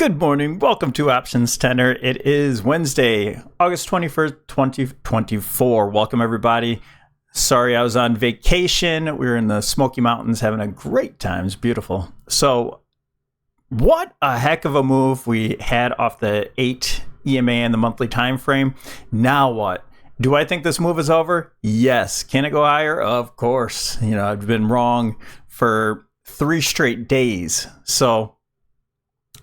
Good morning. Welcome to Options Tenor. It is Wednesday, August 21st, 2024. Welcome, everybody. Sorry, I was on vacation. We were in the Smoky Mountains having a great time. It's beautiful. So what a heck of a move we had off the 8 EMA in the monthly time frame. Now what? Do I think this move is over? Yes. Can it go higher? Of course. You know, I've been wrong for 3 straight days. So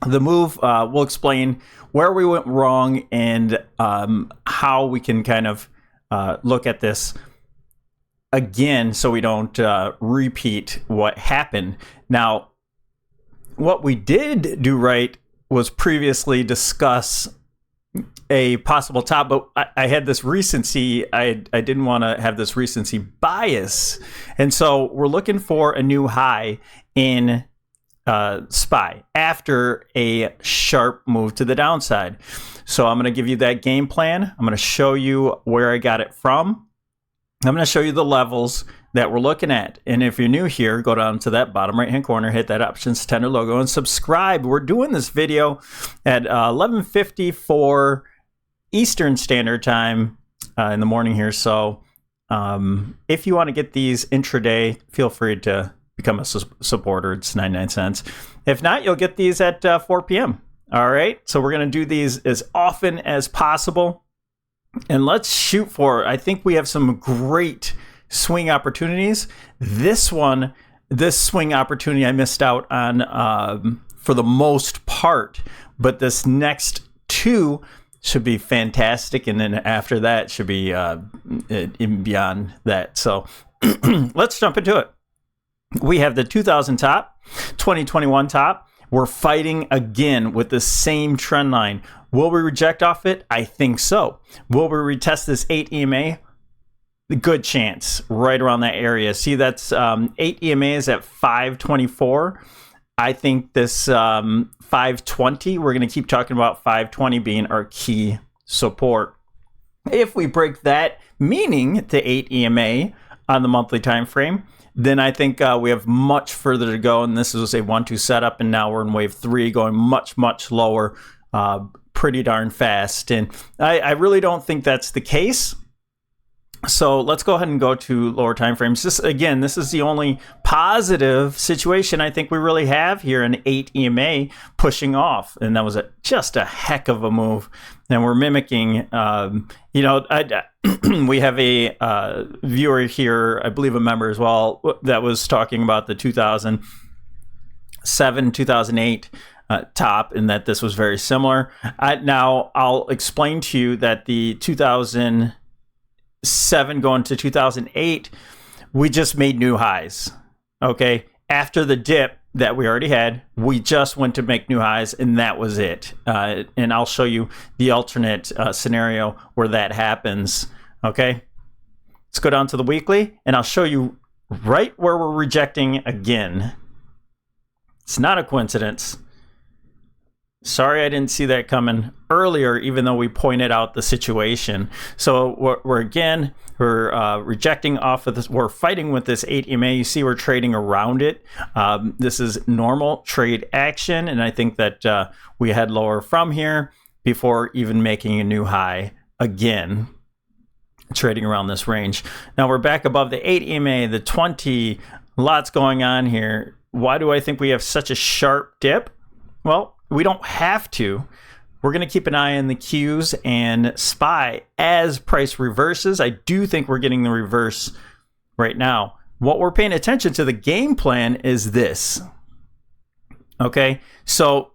the move, we'll explain where we went wrong and how we can kind of look at this again so we don't repeat what happened. Now, what we did do right was previously discuss a possible top, but I had this recency. I didn't want to have this recency bias. And so we're looking for a new high in SPY after a sharp move to the downside. So I'm going to give you that game plan. I'm going to show you where I got it from. I'm going to show you the levels that we're looking at. And if you're new here, go down to that bottom right-hand corner, hit that Options Tenor logo, and subscribe. We're doing this video at 11:54 Eastern Standard Time in the morning here. So if you want to get these intraday, feel free to become a supporter. It's 99 cents. If not, you'll get these at 4 p.m. All right. So we're going to do these as often as possible. And let's shoot for, I think we have some great swing opportunities. This swing opportunity I missed out on for the most part, but this next two should be fantastic. And then after that should be even beyond that. So let's jump into it. We have the 2000 top, 2021 top. We're fighting again with the same trend line. Will we reject off it? I think so. Will we retest this 8 EMA? Good chance, right around that area. See, that's 8 EMA is at 524. I think this 520, we're going to keep talking about 520 being our key support. If we break that, meaning the 8 EMA on the monthly time frame, then I think we have much further to go. And this is a 1-2 setup. And now we're in wave 3 going much, much lower, pretty darn fast. And I really don't think that's the case. So let's go ahead and go to lower time frames. This is the only positive situation I think we really have here, an 8 EMA pushing off. And that was just a heck of a move. And we're mimicking, we have a viewer here, I believe a member as well, that was talking about the 2007, 2008 top, and that this was very similar. Now, I'll explain to you that the 2007 going to 2008, we just made new highs. Okay, after the dip that we already had, we just went to make new highs, and that was it. And I'll show you the alternate scenario where that happens. Okay, let's go down to the weekly, and I'll show you right where we're rejecting again. It's not a coincidence. Sorry, I didn't see that coming earlier, even though we pointed out the situation. So we're rejecting off of this. We're fighting with this 8 EMA. You see, we're trading around it. This is normal trade action, and I think that we head lower from here before even making a new high again, trading around this range. Now we're back above the 8 EMA, the 20. Lots going on here. Why do I think we have such a sharp dip? Well, we don't have to. We're going to keep an eye on the Qs and SPY as price reverses. I do think we're getting the reverse right now. What we're paying attention to, the game plan, is this. Okay, so,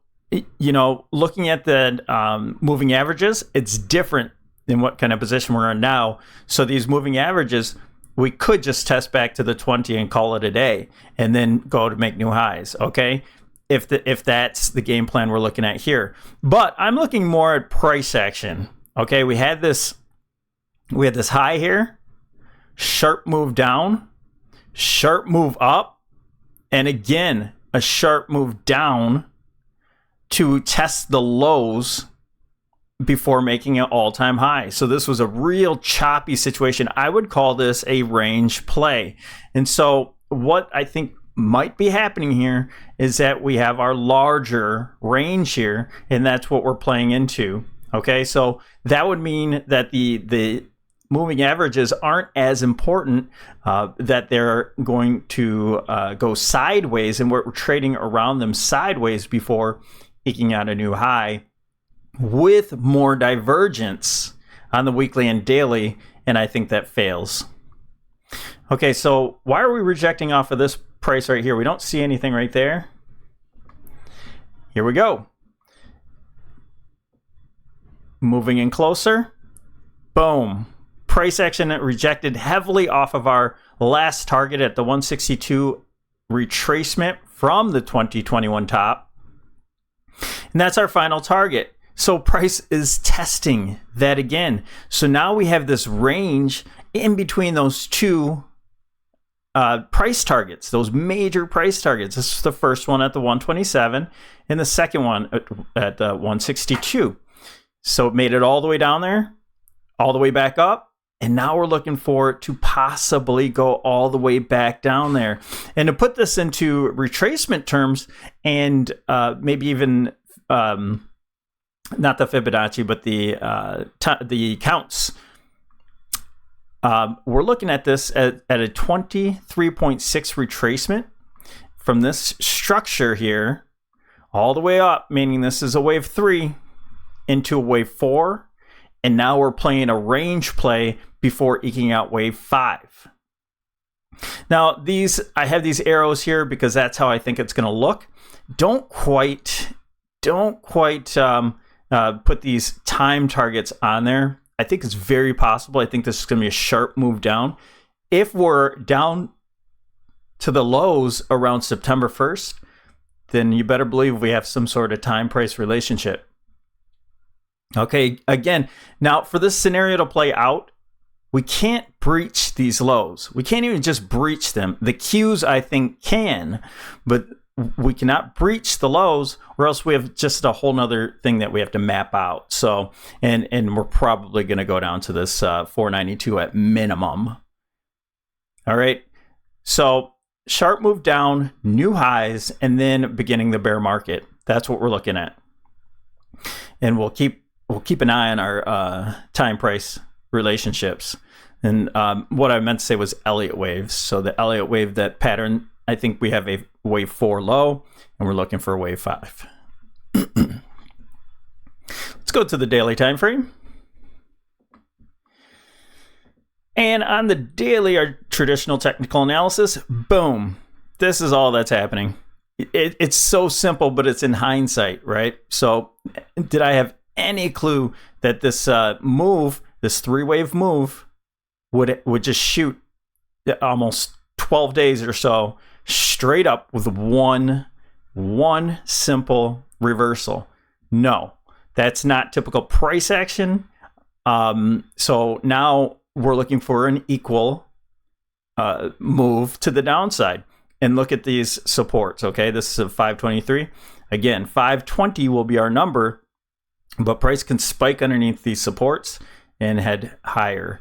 looking at the moving averages, it's different than what kind of position we're in now. So these moving averages, we could just test back to the 20 and call it a day and then go to make new highs, okay? If that's the game plan we're looking at here. But I'm looking more at price action. Okay, we had this high here, sharp move down, sharp move up, and again, a sharp move down to test the lows before making an all-time high. So this was a real choppy situation. I would call this a range play. And so what I think might be happening here is that we have our larger range here, and that's what we're playing into. Okay, so that would mean that the moving averages aren't as important, that they're going to go sideways, and we're trading around them sideways before eking out a new high with more divergence on the weekly and daily, and I think that fails. Okay, so why are we rejecting off of this price right here? We don't see anything right there. Here we go. Moving in closer. Boom. Price action that rejected heavily off of our last target at the 162 retracement from the 2021 top. And that's our final target. So price is testing that again. So now we have this range in between those two price targets, those major price targets. This is the first one at the 127 and the second one at the 162. So it made it all the way down there, all the way back up. And now we're looking for it to possibly go all the way back down there. And to put this into retracement terms, and maybe even not the Fibonacci, but the counts, we're looking at this at a 23.6 retracement from this structure here all the way up, meaning this is a wave 3 into a wave 4. And now we're playing a range play before eking out wave 5. Now, I have these arrows here because that's how I think it's going to look. Don't quite put these time targets on there. I think it's very possible. I think this is going to be a sharp move down. If we're down to the lows around September 1st, then you better believe we have some sort of time price relationship. Okay, again, now for this scenario to play out, we can't breach these lows. We can't even just breach them. The Qs, I think, can, but we cannot breach the lows, or else we have just a whole nother thing that we have to map out. So, and we're probably going to go down to this 492 at minimum. All right, so sharp move down, new highs, and then beginning the bear market. That's what we're looking at. And we'll keep an eye on our time price relationships. And what I meant to say was Elliott waves. So the Elliott wave, that pattern, I think we have a wave 4 low, and we're looking for a wave 5. Let's go to the daily time frame. And on the daily, our traditional technical analysis, boom. This is all that's happening. It's so simple, but it's in hindsight, right? So did I have any clue that this move, this 3-wave move, would just shoot almost 12 days or so straight up with one simple reversal? No, that's not typical price action. So now we're looking for an equal move to the downside. And look at these supports, okay? This is a 523. Again, 520 will be our number, but price can spike underneath these supports and head higher.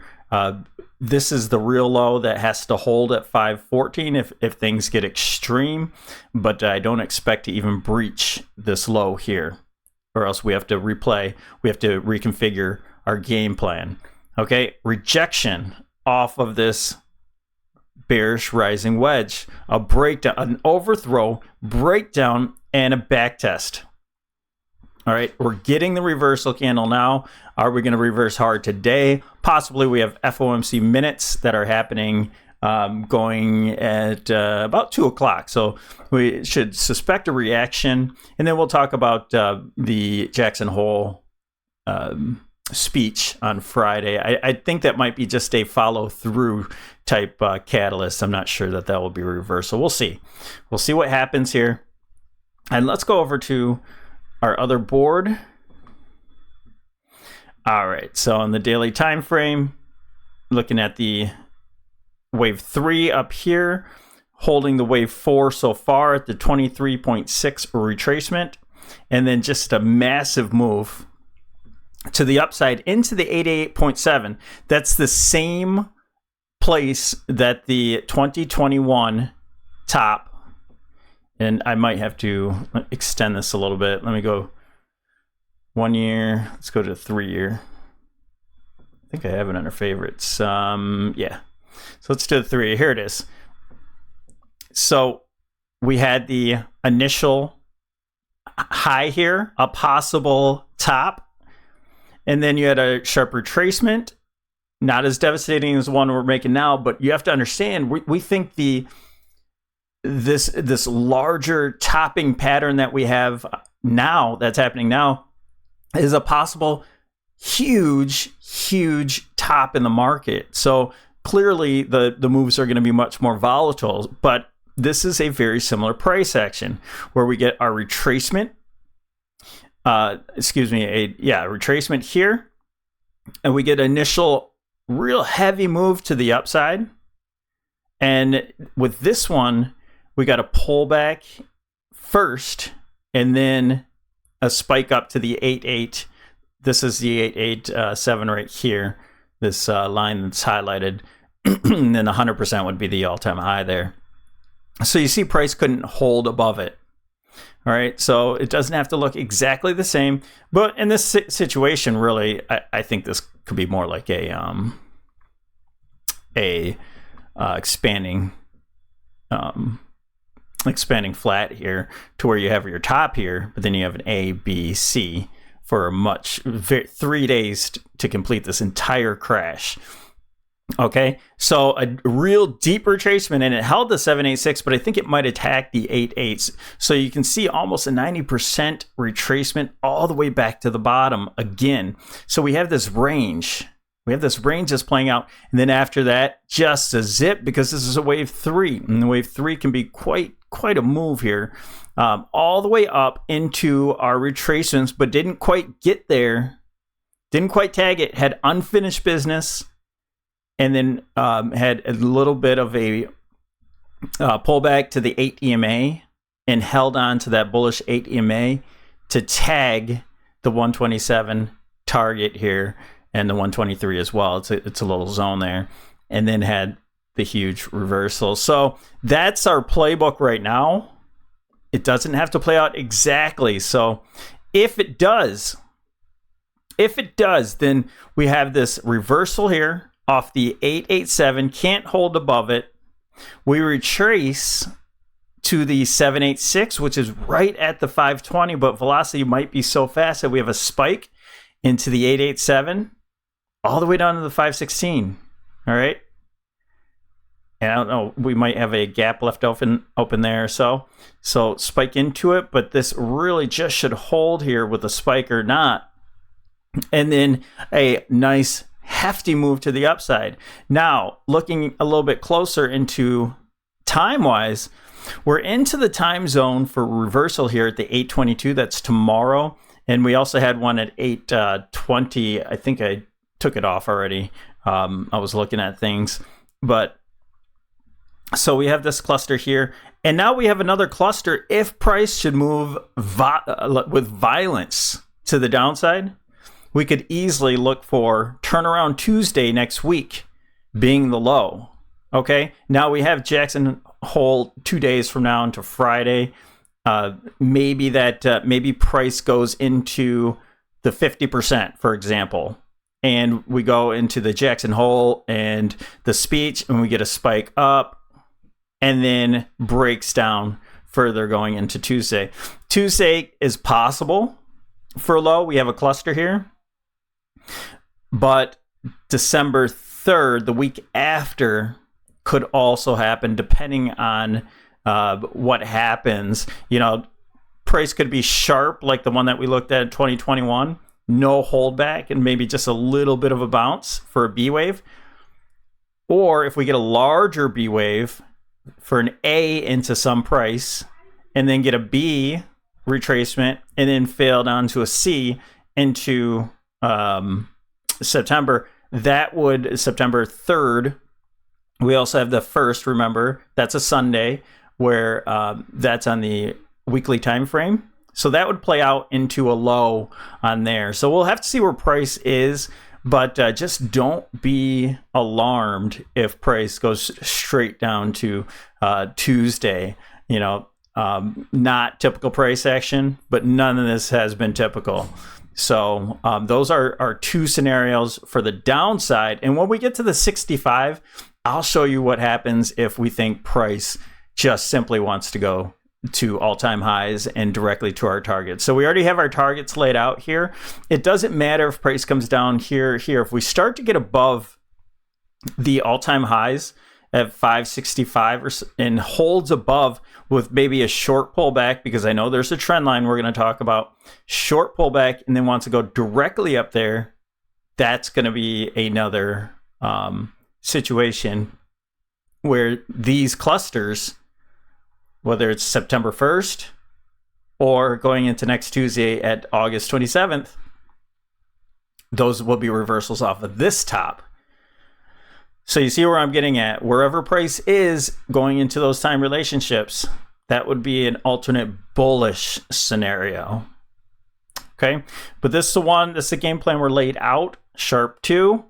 This is the real low that has to hold at 514 if things get extreme, but I don't expect to even breach this low here, or else we have to replay. We have to reconfigure our game plan. Okay, rejection off of this bearish rising wedge, a breakdown, an overthrow, breakdown, and a back test. All right, we're getting the reversal candle now. Are we going to reverse hard today? Possibly. We have FOMC minutes that are happening going at about 2 o'clock. So we should suspect a reaction. And then we'll talk about the Jackson Hole speech on Friday. I think that might be just a follow through type catalyst. I'm not sure that will be a reversal. We'll see. We'll see what happens here. And let's go over to our other board. All right, so on the daily time frame, looking at the wave 3 up here, holding the wave 4 so far at the 23.6 retracement, and then just a massive move to the upside into the 88.7. That's the same place that the 2021 top and I might have to extend this a little bit. Let me go 1 year. Let's go to 3 year. I think I have it under favorites. Yeah. So let's do the 3. Here it is. So we had the initial high here, a possible top, and then you had a sharp retracement. Not as devastating as the one we're making now, but you have to understand, we think this larger topping pattern that we have now, that's happening now, is a possible huge top in the market. So clearly the moves are going to be much more volatile, but this is a very similar price action where we get our retracement, retracement here, and we get initial real heavy move to the upside. And with this one, we got a pullback first and then a spike up to the 8.8. This is the 8.87 right here, this line that's highlighted. And then 100% would be the all-time high there. So you see price couldn't hold above it. All right, so it doesn't have to look exactly the same, but in this situation, really, I think this could be more like a expanding flat here, to where you have your top here, but then you have an A, B, C for 3 days to complete this entire crash. Okay, so a real deep retracement, and it held the 786, but I think it might attack the 8.8s. So you can see almost a 90% retracement all the way back to the bottom again. So we have this range. We have this range that's playing out, and then after that, just a zip, because this is a wave 3, and the wave 3 can be quite a move here, all the way up into our retracements, but didn't quite get there, didn't quite tag it, had unfinished business. And then had a little bit of a pullback to the 8 EMA and held on to that bullish 8 EMA to tag the 127 target here and the 123 as well. It's a little zone there. And then had the huge reversal. So that's our playbook right now. It doesn't have to play out exactly. So if it does, then we have this reversal here off the 887, can't hold above it. We retrace to the 786, which is right at the 520, but velocity might be so fast that we have a spike into the 887, all the way down to the 516. All right. And I don't know, we might have a gap left open there. So spike into it, but this really just should hold here with a spike or not. And then a nice hefty move to the upside. Now, looking a little bit closer into time-wise, we're into the time zone for reversal here at the 822. That's tomorrow. And we also had one at 820. I think I took it off already. I was looking at things. But so we have this cluster here. And now we have another cluster if price should move with violence to the downside. We could easily look for turnaround Tuesday next week being the low. Okay, now we have Jackson Hole 2 days from now into Friday. Maybe price goes into the 50%, for example, and we go into the Jackson Hole and the speech, and we get a spike up, and then breaks down further going into Tuesday. Tuesday is possible for low. We have a cluster here. But December 3rd, the week after, could also happen depending on what happens. You know, price could be sharp like the one that we looked at in 2021, no holdback, and maybe just a little bit of a bounce for a B wave. Or if we get a larger B wave for an A into some price and then get a B retracement and then fail down to a C into September, that would September 3rd. We also have the 1st, remember, that's a Sunday, where that's on the weekly time frame. So that would play out into a low on there. So we'll have to see where price is, but just don't be alarmed if price goes straight down to Tuesday. You know, not typical price action, but none of this has been typical. So those are our two scenarios for the downside. And when we get to the 65, I'll show you what happens if we think price just simply wants to go to all-time highs and directly to our targets. So we already have our targets laid out here. It doesn't matter if price comes down here. If we start to get above the all-time highs at 565 and holds above with maybe a short pullback, because I know there's a trend line we're going to talk about, short pullback, and then wants to go directly up there, that's going to be another situation where these clusters, whether it's September 1st or going into next Tuesday at August 27th, those will be reversals off of this top. So you see where I'm getting at. Wherever price is going into those time relationships, that would be an alternate bullish scenario. Okay, but this is the game plan we're laid out. Sharp 2,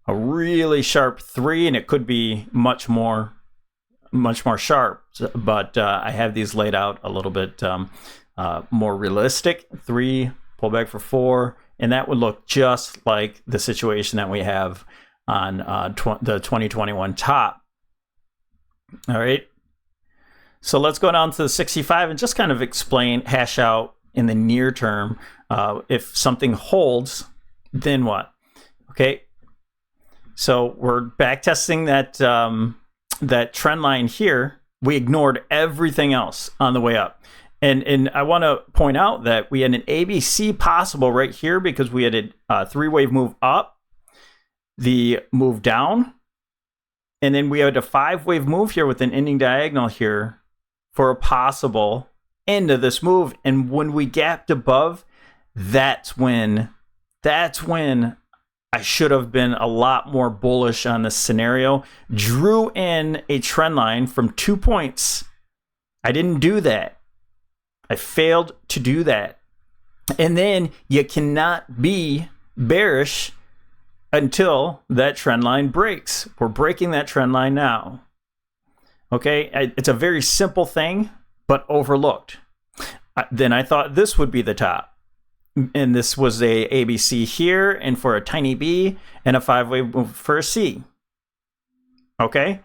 a really sharp 3, and it could be much more sharp, but I have these laid out a little bit more realistic. 3, pull back for 4, and that would look just like the situation that we have on the 2021 top. All right, so let's go down to the 65 and just kind of hash out in the near term, if something holds, then what? Okay, so we're back testing that trend line here. We ignored everything else on the way up. And I want to point out that we had an ABC possible right here because we had a 3-wave move up, the move down, and then we had a 5-wave move here with an ending diagonal here for a possible end of this move. And when we gapped above, that's when I should have been a lot more bullish on this scenario. Drew in a trend line from 2 points. I didn't do that. I failed to do that. And then you cannot be bearish until that trend line breaks. We're breaking that trend line now. Okay, it's a very simple thing, but overlooked. Then I thought this would be the top. And this was a ABC here, and for a tiny B, and a 5-wave move for a C. Okay?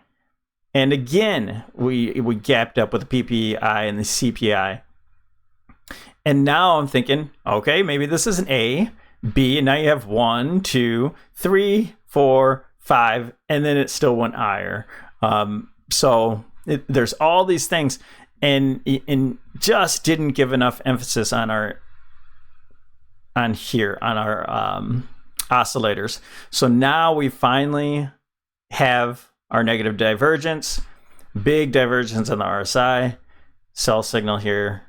And again, we gapped up with the PPI and the CPI. And now I'm thinking, okay, maybe this is an A, B, and now you have 1, 2, 3, 4, 5, and then it still went higher. So there's all these things, and just didn't give enough emphasis on our oscillators. So now we finally have our negative divergence, big divergence on the RSI, sell signal here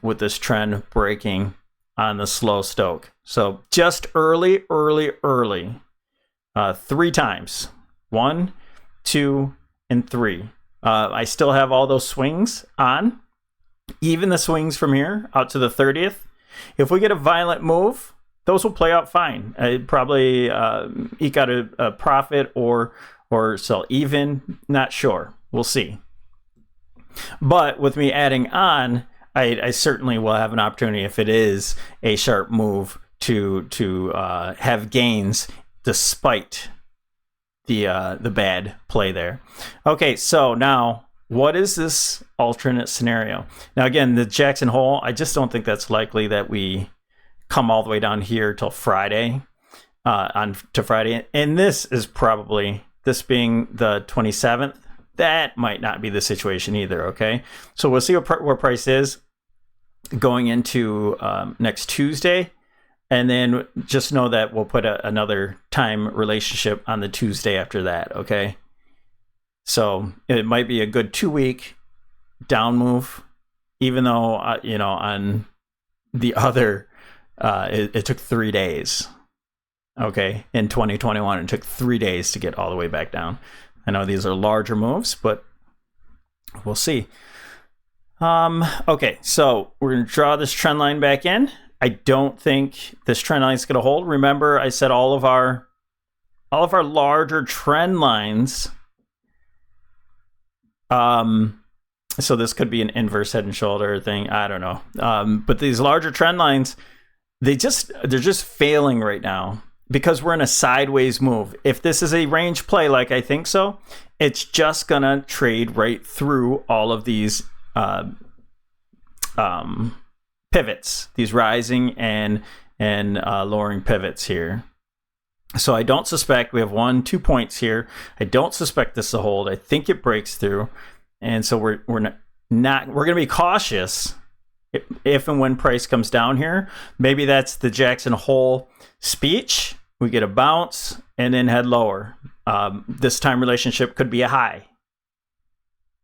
with this trend breaking on the slow stoke. So just early, 3 times, 1, 2, and 3. I still have all those swings on, even the swings from here out to the 30th. If we get a violent move, those will play out fine. I'd probably eke out a profit or sell even. Not sure. We'll see. But with me adding on, I certainly will have an opportunity if it is a sharp move to have gains despite the bad play there. Okay, so now what is this alternate scenario? Now again, the Jackson Hole, I just don't think that's likely that we come all the way down here till Friday, to Friday. And this is probably, this being the 27th, that might not be the situation either, okay? So we'll see where price is going into next Tuesday. And then just know that we'll put another time relationship on the Tuesday after that, okay? So it might be a good 2-week down move, even though, on the other, it took 3 days, okay? In 2021, it took 3 days to get all the way back down. I know these are larger moves, but we'll see. Okay, so we're going to draw this trend line back in. I don't think this trend line is going to hold. Remember, I said all of our larger trend lines So this could be an inverse head and shoulder thing. I don't know. But these larger trend lines, they're just failing right now because we're in a sideways move. If this is a range play, like I think so, it's just gonna trade right through all of these pivots, these rising and lowering pivots here. So I don't suspect, we have 2 points here. I don't suspect this to hold. I think it breaks through. And so we're going to be cautious if and when price comes down here. Maybe that's the Jackson Hole speech. We get a bounce and then head lower. This time relationship could be a high.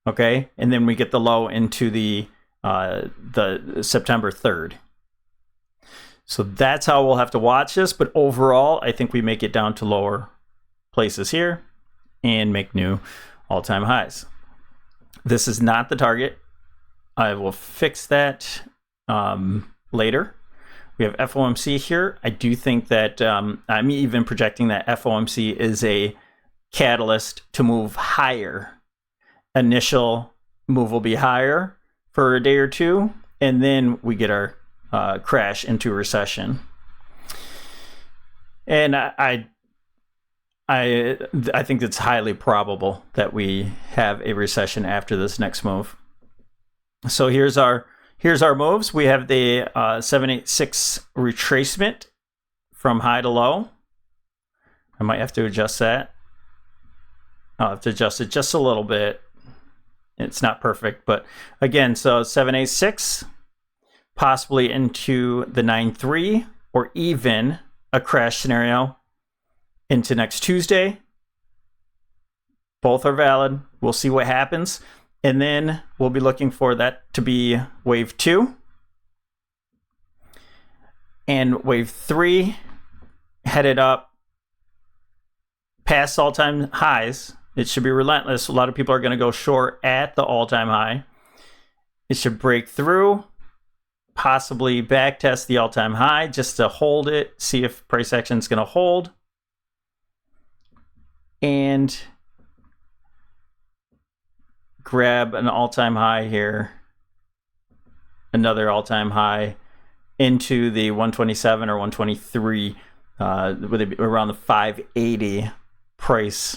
Okay. And then we get the low into the September 3rd. So that's how we'll have to watch this. But overall, I think we make it down to lower places here and make new all-time highs. This is not the target. I will fix that later. We have FOMC here. I do think that I'm even projecting that FOMC is a catalyst to move higher. Initial move will be higher for a day or two, and then we get our crash into recession. And I think it's highly probable that we have a recession after this next move. So here's our moves. We have the 786 retracement from high to low. I might have to adjust that. I'll have to adjust it just a little bit. It's not perfect, but again, so 786, possibly into the 9.3, or even a crash scenario into next Tuesday. Both are valid. We'll see what happens. And then we'll be looking for that to be wave 2. And wave 3 headed up past all-time highs. It should be relentless. A lot of people are going to go short at the all-time high. It should break through, possibly backtest the all-time high just to hold it, see if price action is going to hold. And grab an all-time high here, another all-time high into the 127 or 123, around the 580 price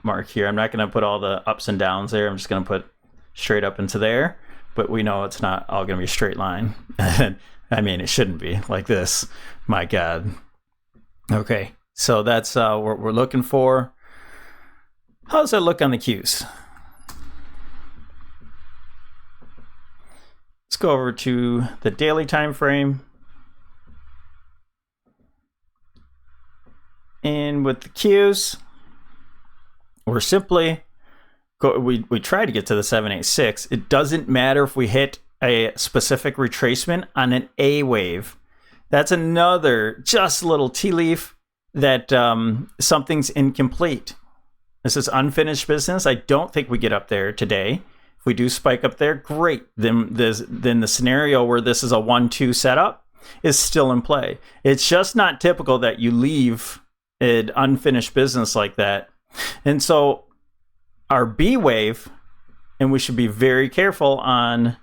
mark here. I'm not going to put all the ups and downs there. I'm just going to put straight up into there, but we know it's not all going to be a straight line. I mean, it shouldn't be like this. My God. Okay, so that's what we're looking for. How does that look on the Qs? Let's go over to the daily time frame. And with the Qs, we're simply we try to get to the 786. It doesn't matter if we hit a specific retracement on an A wave. That's another just little tea leaf that something's incomplete. This is unfinished business. I don't think we get up there today. If we do spike up there, great. Then the scenario where this is a 1-2 setup is still in play. It's just not typical that you leave an unfinished business like that. And so our B wave, and we should be very careful on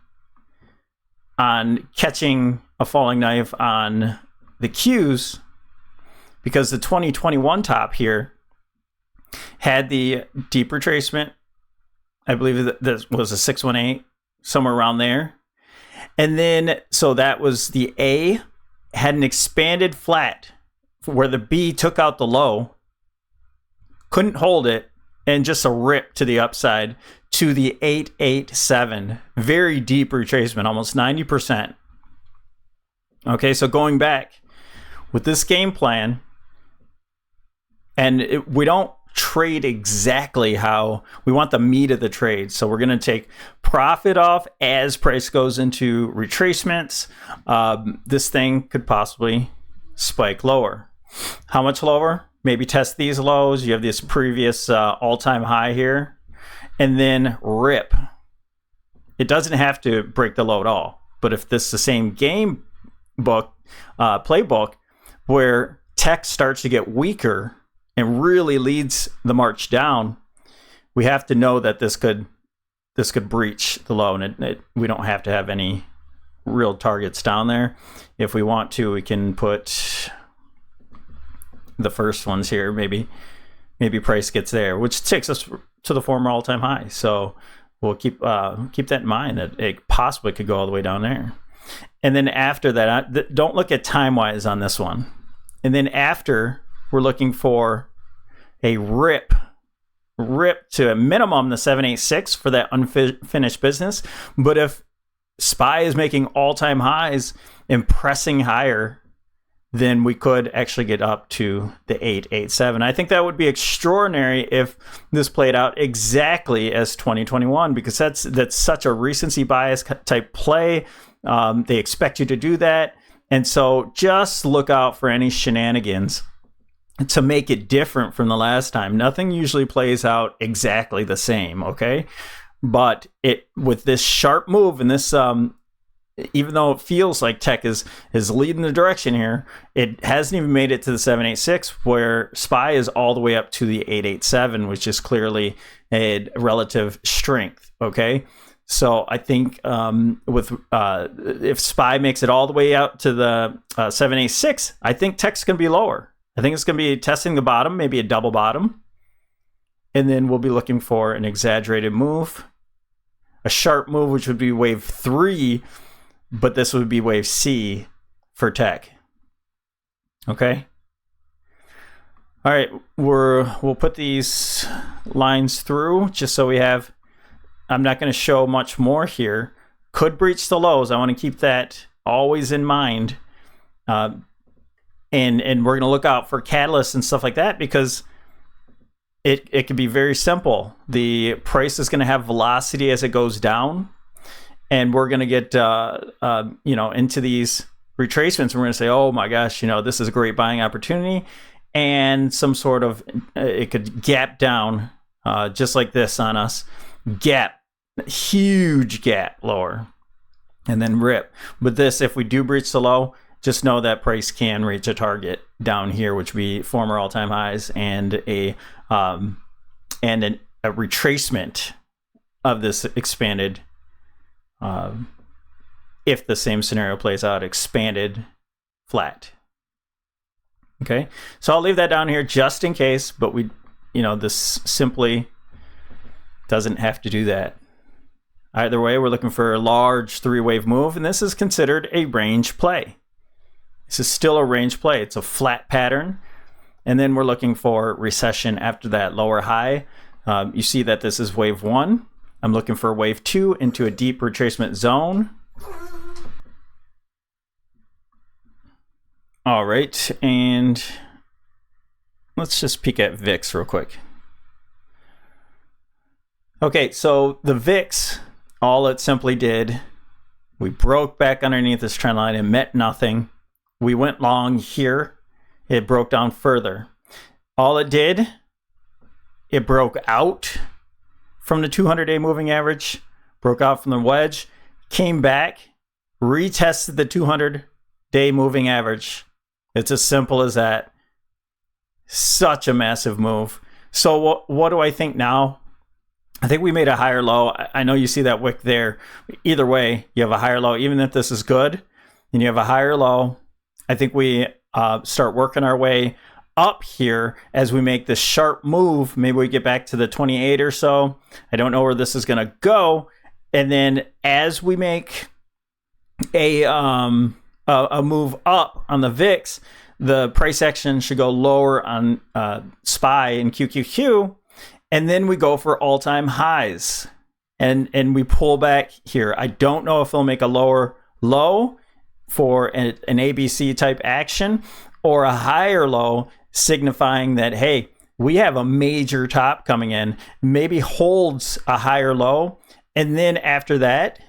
catching a falling knife on the Qs, because the 2021 top here had the deep retracement. I believe that this was a 618, somewhere around there. And then, so that was the A, had an expanded flat where the B took out the low, couldn't hold it, and just a rip to the upside to the 887. Very deep retracement, almost 90%. Okay, so going back with this game plan, and we don't trade exactly how we want the meat of the trade. So we're going to take profit off as price goes into retracements. This thing could possibly spike lower. How much lower? Maybe test these lows. You have this previous all-time high here, and then rip. It doesn't have to break the low at all. But if this is the same game book, playbook, where tech starts to get weaker and really leads the march down, we have to know that this could this could breach the low, and we don't have to have any real targets down there. If we want to, we can put the first ones here. Maybe price gets there, which takes us to the former all-time high. So we'll keep that in mind, that it possibly could go all the way down there. And then after that, don't look at time-wise on this one. And then after, we're looking for a rip to a minimum the 786 for that unfinished business. But if SPY is making all-time highs and pressing higher, then we could actually get up to the 887. I think that would be extraordinary if this played out exactly as 2021, because that's such a recency bias type play. They expect you to do that. And so just look out for any shenanigans to make it different from the last time. Nothing usually plays out exactly the same, okay? But with this sharp move and this, even though it feels like tech is leading the direction here, it hasn't even made it to the 786, where SPY is all the way up to the 887, which is clearly a relative strength, okay? So I think if SPY makes it all the way out to the 786, I think tech's going to be lower. I think it's going to be testing the bottom, maybe a double bottom. And then we'll be looking for an exaggerated move, a sharp move, which would be wave 3, but this would be wave C for tech. Okay. All right, we'll put these lines through just so we have. I'm not going to show much more here. Could breach the lows. I want to keep that always in mind. And we're going to look out for catalysts and stuff like that, because it can be very simple. The price is going to have velocity as it goes down, and we're going to get into these retracements. We're going to say, oh my gosh, this is a great buying opportunity, and some sort of it could gap down just like this on us, huge gap lower, and then rip. But this, if we do breach the low, just know that price can reach a target down here, which would be former all-time highs, and a retracement of this expanded, if the same scenario plays out, expanded flat. Okay, so I'll leave that down here just in case, but this simply doesn't have to do that. Either way, we're looking for a large 3-wave move, and this is considered a range play. This is still a range play. It's a flat pattern. And then we're looking for recession after that lower high. You see that this is wave 1. I'm looking for wave 2 into a deep retracement zone. All right, and let's just peek at VIX real quick. Okay, so the VIX, all it simply did, we broke back underneath this trend line and met nothing. We went long here. It broke down further. All it did, it broke out from the 200-day moving average, broke out from the wedge, came back, retested the 200-day moving average. It's as simple as that. Such a massive move. So what do I think now? I think we made a higher low. I know you see that wick there. Either way, you have a higher low. Even if this is good, and you have a higher low, I think we start working our way up here as we make this sharp move. Maybe we get back to the 28 or so. I don't know where this is going to go. And then as we make a move up on the VIX, the price action should go lower on SPY and QQQ. And then we go for all-time highs. And we pull back here. I don't know if they'll make a lower low for an ABC type action, or a higher low signifying that, hey, we have a major top coming in, maybe holds a higher low. And then after that,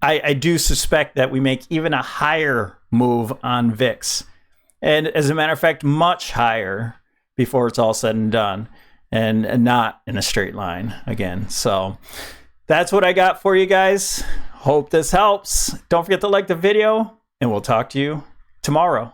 I do suspect that we make even a higher move on VIX. And as a matter of fact, much higher before it's all said and done, and not in a straight line again. So that's what I got for you guys. Hope this helps. Don't forget to like the video, and we'll talk to you tomorrow.